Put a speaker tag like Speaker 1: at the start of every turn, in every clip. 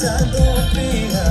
Speaker 1: जादू पिया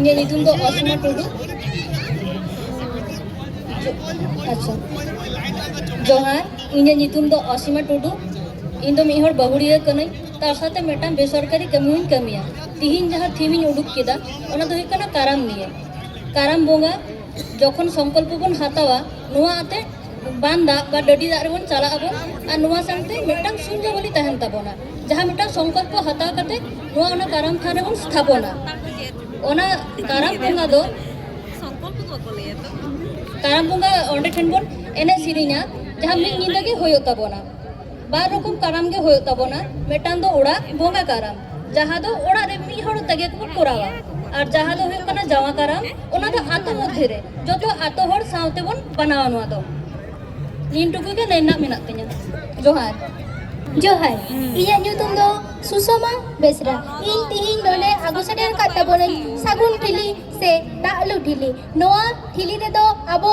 Speaker 1: ᱤᱧᱟᱹᱜ ᱧᱩᱛᱩᱢ ᱫᱚ ᱚᱥᱤᱢᱟ ᱴᱩᱰᱩ। ᱟᱪᱪᱷᱟ, ᱡᱚᱦᱟᱨ, ᱤᱧᱟᱹᱜ ᱧᱩᱛᱩᱢ ᱫᱚ অসীমা টুডু। ᱤᱧ ᱫᱚ ᱢᱤᱫ ᱦᱚᱲ ᱵᱟᱹᱦᱩᱲᱤᱭᱟᱹ ᱠᱟᱹᱱᱟᱹᱧ, ᱛᱟᱨ ᱥᱟᱶᱛᱮ ᱢᱤᱫᱴᱟᱝ ᱵᱮᱥᱚᱨᱠᱟরি ᱠᱟᱹᱢᱤ ᱦᱚᱸᱧ ᱠᱟᱹᱢᱤᱭᱟ। ᱛᱤᱦᱤᱧ ᱡᱟᱦᱟᱸ ᱛᱷᱤᱢ ᱤᱧ ᱩᱰᱩᱠ ᱠᱮᱫᱟ ᱚᱱᱟ ᱫᱚ ᱦᱩᱭᱩᱜ ᱠᱟᱱᱟ ᱠᱟᱨᱟᱢ ᱱᱤᱭᱮ। ᱠᱟᱨᱟᱢ ᱵᱚᱸᱜᱟ যখন সংকল্প বন হাতাওয়া নোয়া আতে বান দাগ বা ডডি দাগ রেবন চালা আবন আর নোয়া সাথে মিটটাং শূন্যবলী তাহেন তাবনা যাহা মিটটাং সংকল্প হাতাও কাতে নোয়া ওনা কারাম থান রেবন স্থাপনা ওনা কারাম বঙ্গা দো সংকল্প তো বলে তো কারাম বঙ্গা অন্ডে ঠেন বন এনে সিরিña যাহা মিট নিন্দা গে হয়ো তাবনা বার রকম কারাম গে হয়ো তাবনা মিটটাং দো ওড়া বঙ্গা কারাম যাহা দো ওড়া রে মি হড় তাগে কো করাওয়া আর যাহা দো হয়ে কানা জাওয়া কারাম ওনা দো আতো মধ্যে রে যত আতো হড় সাউতে বন বানাওয়া নোয়া দো ᱤᱧ ᱴᱩᱠᱩ ᱜᱮ ᱱᱮᱱᱟ ᱢᱮᱱᱟᱜ ᱛᱤᱧᱟ। ᱡᱚᱦᱟᱨ।
Speaker 2: ᱡᱚᱦᱟᱨ, ᱤᱧᱟᱹᱜ ᱧᱩᱛᱩᱢ ᱫᱚ ᱥᱩᱥᱚᱢᱟ ᱵᱮᱥᱨᱟ। ᱤᱧ ᱛᱤᱦᱤᱧ ᱱᱚᱰᱮ ᱟᱹᱜᱩ ᱥᱮᱴᱮᱨ ᱟᱠᱟᱫ ᱛᱟᱵᱚᱱᱟᱹᱧ ᱥᱟᱹᱜᱩᱱ ᱴᱷᱤᱞᱤ ᱥᱮ ᱫᱟᱜ ᱞᱩ ᱴᱷᱤᱞᱤ। ᱱᱚᱣᱟ ᱴᱷᱤᱞᱤ ᱨᱮᱫᱚ ᱟᱵᱚ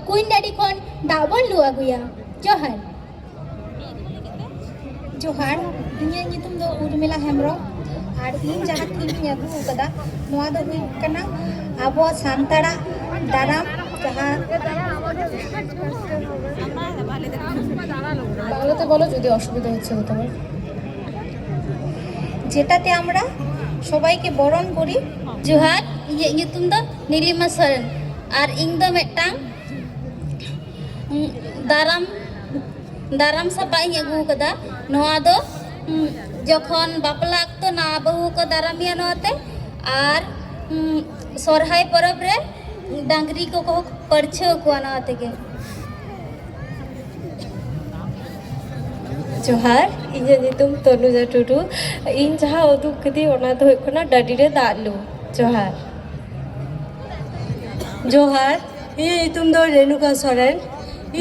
Speaker 2: ᱠᱩᱧ ᱰᱟᱹᱰᱤ ᱠᱷᱚᱱ ᱫᱟᱜ ᱵᱚᱱ ᱞᱩ ᱟᱹᱜᱩᱭᱟ। ᱡᱚᱦᱟᱨ।
Speaker 3: ᱡᱚᱦᱟᱨ, ᱤᱧᱟᱹᱜ ᱧᱩᱛᱩᱢ ᱫᱚ ᱩᱨᱢᱤᱞᱟ ᱦᱮᱢᱵᱨᱚᱢ ᱟᱨ ᱤᱧ ᱡᱟᱦᱟᱸ ᱛᱷᱤᱢᱤᱧ ᱟᱹᱜᱩ ᱟᱠᱟᱫᱟ ᱱᱚᱣᱟ ᱫᱚ ᱦᱩᱭᱩᱜ ᱠᱟᱱᱟ ᱟᱵᱚᱣᱟᱜ ᱥᱟᱱᱛᱟᱲᱟᱜ ᱫᱟᱨᱟᱢ যাহা বাংলাতে বলো যদি অসুবিধা হচ্ছে হতে পারে, যেটাতে আমরা সবাইকে বরণ করি।
Speaker 1: ᱡᱚᱦᱟᱨ, ᱤᱧᱟᱹᱜ ᱧᱩᱛᱩᱢ ᱫᱚ নীলিমা সরেন আর ᱤᱧ ᱫᱚ ᱢᱤᱫᱴᱟᱝ দারাম সাপা ᱤᱧ ᱟᱹᱜᱩ ᱟᱠᱟᱫᱟ। ᱱᱚᱣᱟ ᱫᱚ যখন বাপলা অক্ত না বাহু কো দারামিয়া নোয়াতে আর সরহাই পরব রে ডাংরি কো কো পরছে কো না থেকে।
Speaker 4: ᱡᱚᱦᱟᱨ, ᱤᱧᱟᱹᱜ ᱧᱩᱛᱩᱢ ᱛᱚᱱᱩᱡᱟ ᱴᱩᱰᱩ। ᱤᱧ ᱡᱟᱦᱟᱸ ᱩᱫᱩᱜ ᱠᱤᱫᱟᱹᱧ ᱚᱱᱟ ᱫᱚ ᱦᱩᱭᱩᱜ ᱠᱟᱱᱟ ᱰᱟᱹᱰᱤ ᱨᱮ ᱫᱟᱜ ᱞᱩ। ᱡᱚᱦᱟᱨ।
Speaker 5: ᱡᱚᱦᱟᱨ, ᱤᱧᱟᱹᱜ ᱧᱩᱛᱩᱢ ᱫᱚ ᱨᱮᱱᱩᱠᱟ ᱥᱚᱨᱮᱱ।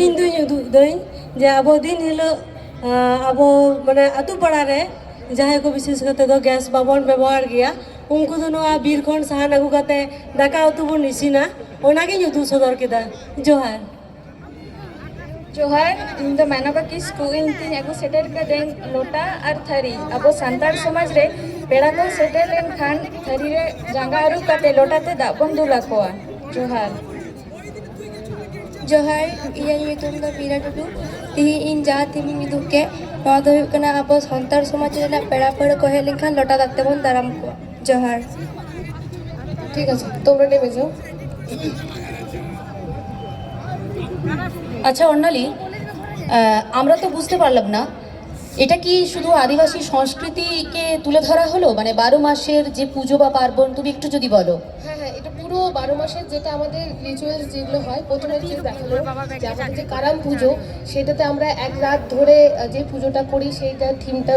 Speaker 5: ᱤᱧ ᱫᱩᱧ ᱩᱫᱩᱜ ᱫᱟᱹᱧ ᱡᱮ ᱟᱵᱚ ᱫᱤᱱ ᱦᱤᱞᱳᱜ ᱟᱵᱚ ᱢᱟᱱᱮ ᱟᱛᱳ ᱯᱟᱲᱟ ᱨᱮ ᱡᱟᱦᱟᱸᱭ ᱠᱚ ᱵᱤᱥᱮᱥ ᱠᱟᱛᱮ ᱫᱚ ᱜᱮᱥ ᱵᱟᱵᱚᱱ ᱵᱮᱵᱚᱦᱟᱨ ᱜᱮᱭᱟ उनको तो नवा बीर खन साहान आगू काते दाका उतु बन इसिना ओनागिᱧ उदुग सदर केदा। जोहार।
Speaker 3: ᱡᱚᱦᱟᱨ, ᱤᱧ ᱫᱚ ᱢᱟᱱᱚᱵᱟ ᱠᱤᱥᱠᱩ। ᱤᱧ ᱛᱤᱧ ᱟᱹᱜᱩ ᱥᱮᱴᱮᱨ ᱠᱟᱹᱫᱟᱹᱧ ᱞᱚᱴᱟ ᱟᱨ ᱛᱷᱟᱹᱨᱤ। ᱟᱵᱚ ᱥᱟᱱᱛᱟᱲ ᱥᱚᱢᱟᱡᱽ ᱨᱮ ᱯᱮᱲᱟ ᱠᱚ ᱥᱮᱴᱮᱨ ᱞᱮᱱᱠᱷᱟᱱ ᱛᱷᱟᱹᱨᱤ ᱨᱮ ᱡᱟᱸᱜᱟ ᱟᱹᱨᱩᱵ ᱠᱟᱛᱮ ᱞᱚᱴᱟ ᱛᱮ ᱫᱟᱜ ᱵᱚᱱ ᱫᱩᱞ ᱟᱠᱚᱣᱟ। ᱡᱚᱦᱟᱨ।
Speaker 2: ᱡᱚᱦᱟᱨ, ᱤᱧᱟᱹᱜ ᱧᱩᱛᱩᱢ ᱫᱚ ᱢᱤᱨᱟ ᱴᱩᱰᱩ। ᱛᱤᱦᱤᱧ ᱤᱧ ᱡᱟᱦᱟᱸ ᱛᱷᱤᱢᱤᱧ ᱩᱫᱩᱜ ᱠᱮᱫ ᱱᱚᱣᱟ ᱫᱚ ᱦᱩᱭᱩᱜ ᱠᱟᱱᱟ ᱟᱵᱚ ᱥᱟᱱᱛᱟᱲ ᱥᱚᱢᱟᱡᱽ ᱨᱮᱱᱟᱜ ᱯᱮᱲᱟ ᱯᱟᱹᱲᱦᱟᱹ ᱠᱚ ᱦᱮᱡ ᱞᱮᱱᱠᱷᱟᱱ ᱞᱚᱴᱟ ᱫᱟᱜ ᱛᱮᱵᱚᱱ দারাম ᱠᱚᱣᱟ। জোহার।
Speaker 3: ঠিক আছে, তোমরা নেমে যাও।
Speaker 6: আচ্ছা অর্ণালী, আমরা তো বুঝতে পারলাম না এটা কি শুধু আদিবাসী সংস্কৃতিকে তুলে ধরা হলো, মানে 12 মাসের যে পুজো বা পার্বণ, তুমি একটু যদি বলো।
Speaker 3: হ্যাঁ হ্যাঁ, এটা পুরো 12 মাসের যেটা আমাদের রিচুয়ালস যেগুলো হয়, প্রথমে যে দেখালো যে আমাদের যে কারাম পুজো সেটাতে আমরা এক রাত ধরে যে পুজোটা করি সেইটা থিমটা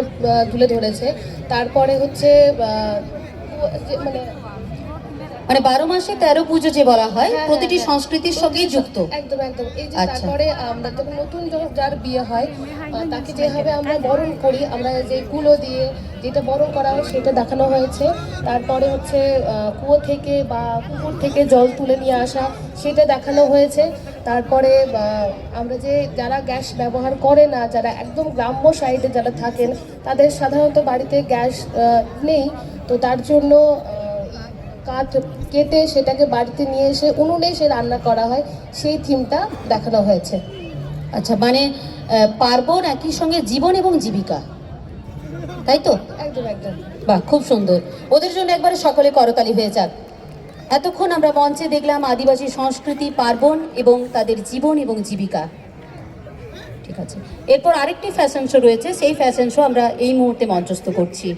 Speaker 3: তুলে ধরেছে। তারপরে হচ্ছে
Speaker 6: মানে 12 মাসে 13 পুজো যে বলা হয় প্রতিটি সংস্কৃতির সঙ্গেই যুক্ত।
Speaker 3: একদম একদম। এই যে তারপরে আমরা যখন নতুন যার বিয়ে হয় তাকে যেভাবে আমরা বরণ করি, আমরা যে কুলো দিয়ে যেটা বরণ করা হয় সেটা দেখানো হয়েছে। তারপরে হচ্ছে কুয়ো থেকে বা পুকুর থেকে জল তুলে নিয়ে আসা সেটা দেখানো হয়েছে। তারপরে আমরা যে যারা গ্যাস ব্যবহার করে না, যারা একদম গ্রাম্য সাইডে যারা থাকেন তাদের সাধারণত বাড়িতে গ্যাস নেই, তো তার জন্য কাঠ কেটে সেটাকে বাড়িতে নিয়ে এসে উনুনে সে রান্না করা হয়, সেই থিমটা দেখানো হয়েছে।
Speaker 6: আচ্ছা, মানে পার্বণ একই সঙ্গে জীবন এবং জীবিকা, তাই তো?
Speaker 3: একদম একদম।
Speaker 6: বাহ, খুব সুন্দর। ওদের জন্য একবারে সকলে করতালি হয়ে যাক। এতক্ষণ আমরা মঞ্চে দেখলাম আদিবাসী সংস্কৃতি, পার্বণ এবং তাদের জীবন এবং জীবিকা। ঠিক আছে, এরপর আরেকটি ফ্যাশন শো রয়েছে, সেই ফ্যাশন শো আমরা এই মুহূর্তে মঞ্চস্থ করছি।